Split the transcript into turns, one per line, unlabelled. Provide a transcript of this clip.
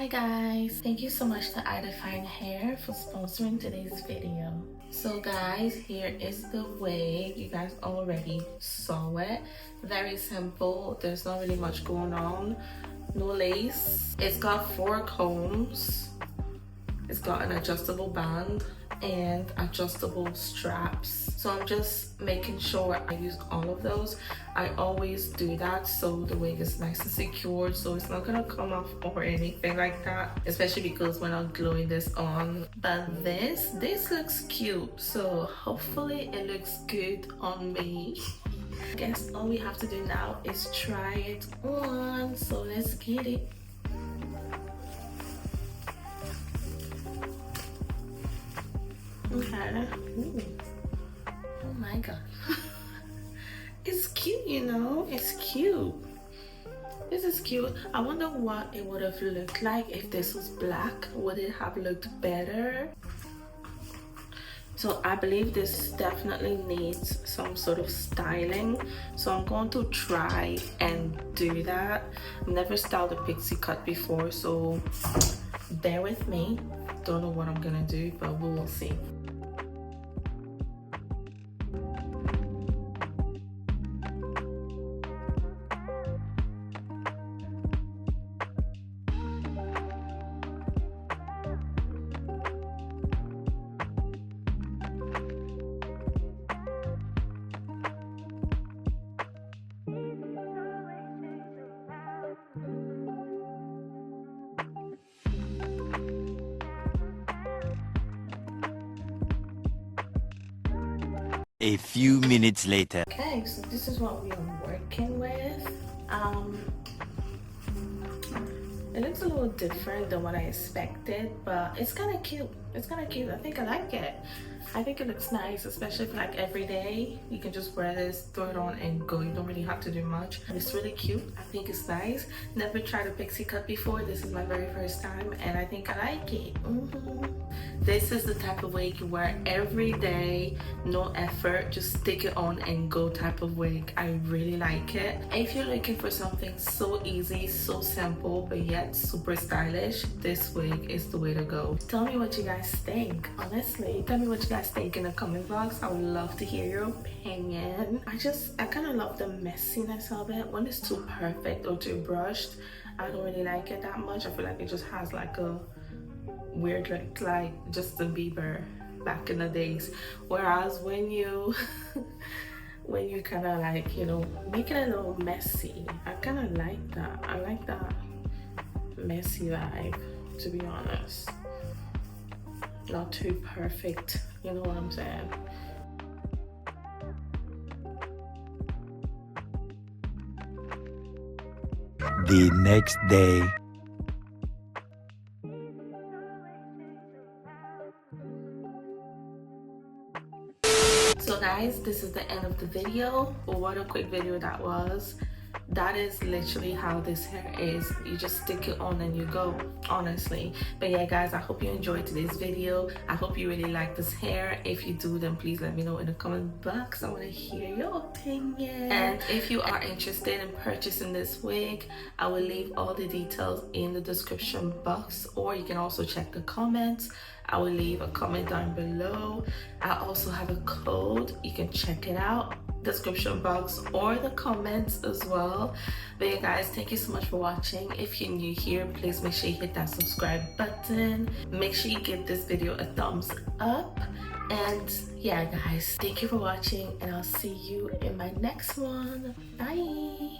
Hi guys, thank you so much to Idefine Hair for sponsoring today's video. So guys, here is the wig. You guys already saw it. Very simple, there's not really much going on. No lace. It's got 4 combs. It's got an adjustable band and adjustable straps. So I'm just making sure I use all of those. I always do that so the wig is nice and secured, so it's not gonna come off or anything like that, especially because we're not gluing this on. But this looks cute, so hopefully it looks good on me. I guess all we have to do now is try it on, so let's get it. Okay. Ooh. Oh my god. It's cute, you know? It's cute. This is cute. I wonder what it would have looked like if this was black. Would it have looked better? So I believe this definitely needs some sort of styling. So I'm going to try and do that. I've never styled a pixie cut before, so bear with me. Don't know what I'm gonna do, but we will see.
A few minutes later.
Okay, so this is what we are working with. It looks a little different than what I expected, but it's kind of cute. It's kind of cute. I think I like it. I think it looks nice, especially for like every day. You can just wear this, throw it on and go. You don't really have to do much. It's really cute. I think it's nice. Never tried a pixie cut before. This is my very first time and I think I like it. This is the type of wig you wear every day, no effort, just stick it on and go type of wig. I really like it. If you're looking for something so easy, so simple, but yet super stylish, this wig is the way to go. Tell me what you guys think. Honestly, tell me what you guys think in the comment box. I would love to hear your opinion. I kind of love the messiness of it. When it's too perfect or too brushed, I don't really like it that much. I feel like it just has like a weird look, like Justin Bieber back in the days. Whereas when you when you kind of like, you know, make it a little messy, I kind of like that. I like that messy vibe, to be honest. Not too perfect, you know what I'm saying?
The next day.
So guys, this is the end of the video. What a quick video that was. That is literally how this hair is. You just stick it on and you go, honestly. But yeah guys, I hope you enjoyed today's video. I hope you really like this hair. If you do, then please let me know in the comment box. I want to hear your opinion. And if you are interested in purchasing this wig, I will leave all the details in the description box, or you can also check the comments. I will leave a comment down below. I also have a code. You can check it out, description box or the comments as well. But yeah guys, thank you so much for watching. If you're new here, please make sure you hit that subscribe button. Make sure you give this video a thumbs up. And yeah guys, thank you for watching and I'll see you in my next one. Bye.